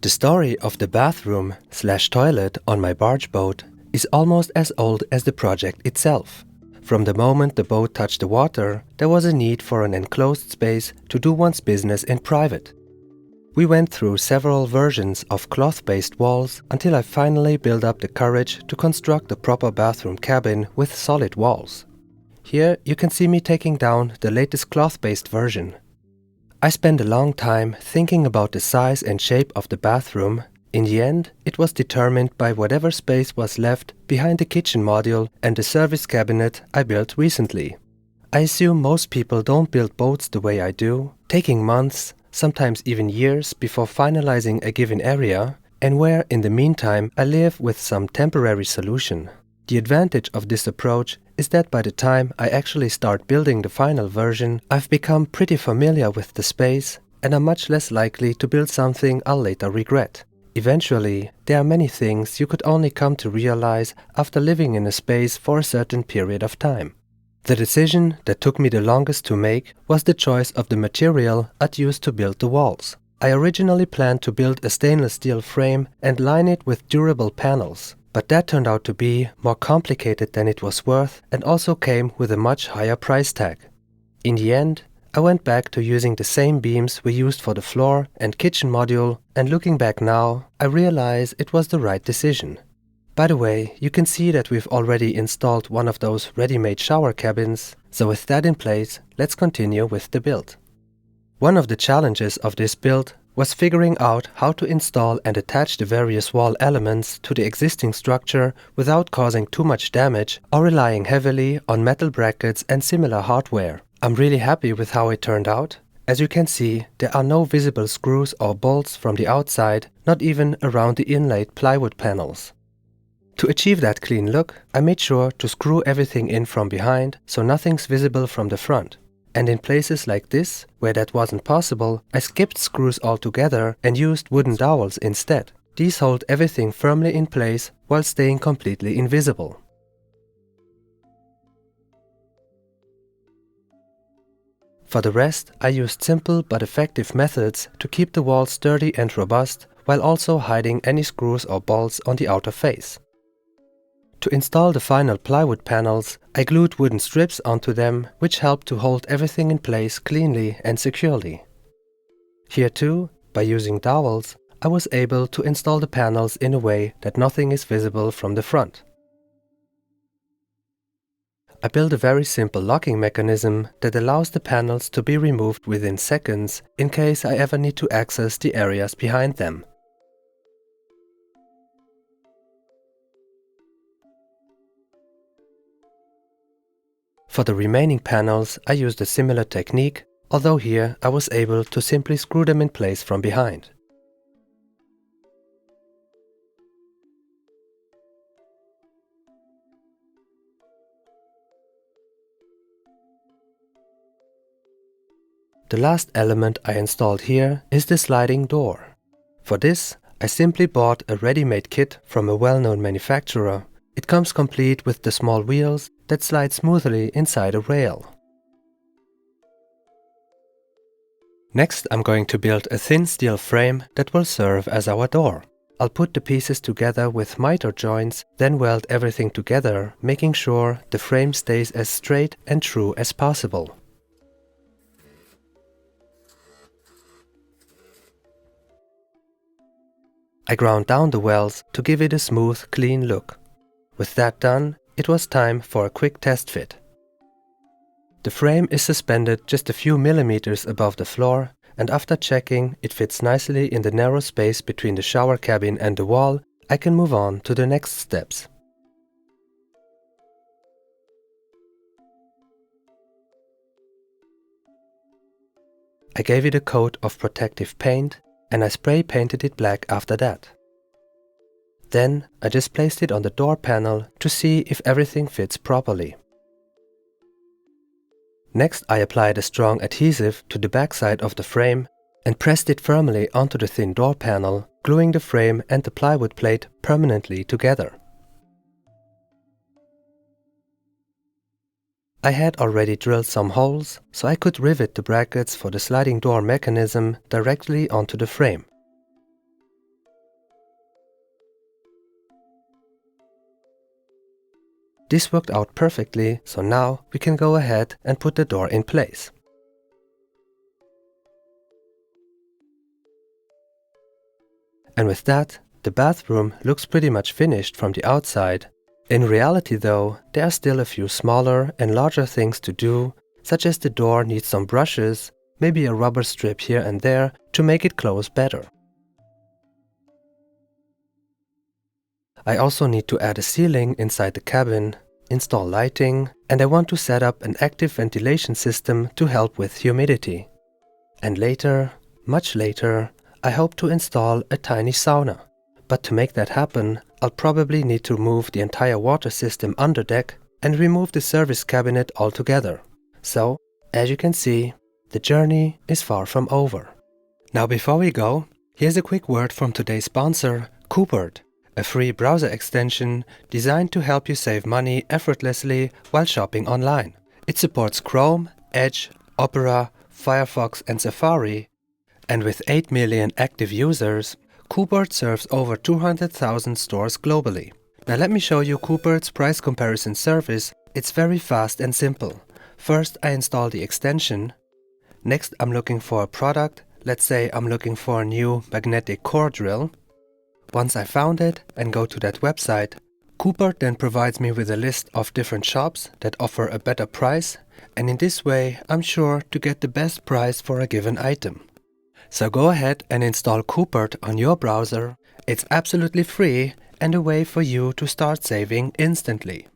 The story of the bathroom/toilet on my barge boat is almost as old as the project itself. From the moment the boat touched the water, there was a need for an enclosed space to do one's business in private. We went through several versions of cloth-based walls until I finally built up the courage to construct a proper bathroom cabin with solid walls. Here you can see me taking down the latest cloth-based version. I spent a long time thinking about the size and shape of the bathroom. In the end, it was determined by whatever space was left behind the kitchen module and the service cabinet I built recently. I assume most people don't build boats the way I do, taking months, sometimes even years before finalizing a given area, and where in the meantime I live with some temporary solution. The advantage of this approach is that by the time I actually start building the final version, I've become pretty familiar with the space and am much less likely to build something I'll later regret. Eventually, there are many things you could only come to realize after living in a space for a certain period of time. The decision that took me the longest to make was the choice of the material I'd use to build the walls. I originally planned to build a stainless steel frame and line it with durable panels, but that turned out to be more complicated than it was worth and also came with a much higher price tag. In the end, I went back to using the same beams we used for the floor and kitchen module, and looking back now, I realize it was the right decision. By the way, you can see that we've already installed one of those ready-made shower cabins, so with that in place, let's continue with the build. One of the challenges of this build was figuring out how to install and attach the various wall elements to the existing structure without causing too much damage or relying heavily on metal brackets and similar hardware. I'm really happy with how it turned out. As you can see, there are no visible screws or bolts from the outside, not even around the inlaid plywood panels. To achieve that clean look, I made sure to screw everything in from behind so nothing's visible from the front. And in places like this, where that wasn't possible, I skipped screws altogether and used wooden dowels instead. These hold everything firmly in place while staying completely invisible. For the rest, I used simple but effective methods to keep the walls sturdy and robust while also hiding any screws or bolts on the outer face. To install the final plywood panels, I glued wooden strips onto them, which helped to hold everything in place cleanly and securely. Here too, by using dowels, I was able to install the panels in a way that nothing is visible from the front. I built a very simple locking mechanism that allows the panels to be removed within seconds in case I ever need to access the areas behind them. For the remaining panels, I used a similar technique, although here I was able to simply screw them in place from behind. The last element I installed here is the sliding door. For this, I simply bought a ready-made kit from a well-known manufacturer. It comes complete with the small wheels that slide smoothly inside a rail. Next, I'm going to build a thin steel frame that will serve as our door. I'll put the pieces together with miter joints, then weld everything together, making sure the frame stays as straight and true as possible. I ground down the welds to give it a smooth, clean look. With that done, it was time for a quick test fit. The frame is suspended just a few millimeters above the floor, and after checking it fits nicely in the narrow space between the shower cabin and the wall, I can move on to the next steps. I gave it a coat of protective paint, and I spray painted it black after that. Then I just placed it on the door panel to see if everything fits properly. Next, I applied a strong adhesive to the backside of the frame and pressed it firmly onto the thin door panel, gluing the frame and the plywood plate permanently together. I had already drilled some holes, so I could rivet the brackets for the sliding door mechanism directly onto the frame. This worked out perfectly, so now we can go ahead and put the door in place. And with that, the bathroom looks pretty much finished from the outside. In reality though, there are still a few smaller and larger things to do, such as the door needs some brushes, maybe a rubber strip here and there to make it close better. I also need to add a ceiling inside the cabin, install lighting, and I want to set up an active ventilation system to help with humidity. And later, much later, I hope to install a tiny sauna. But to make that happen, I'll probably need to move the entire water system under deck and remove the service cabinet altogether. So, as you can see, the journey is far from over. Now before we go, here's a quick word from today's sponsor, Coupert, a free browser extension designed to help you save money effortlessly while shopping online. It supports Chrome, Edge, Opera, Firefox and Safari, and with 8 million active users, Coupert serves over 200,000 stores globally. Now let me show you Coupert's price comparison service. It's very fast and simple. First I install the extension. Next I'm looking for a product. Let's say I'm looking for a new magnetic core drill. Once I found it and go to that website, Coupert then provides me with a list of different shops that offer a better price, and in this way I'm sure to get the best price for a given item. So go ahead and install Coupert on your browser. It's absolutely free and a way for you to start saving instantly.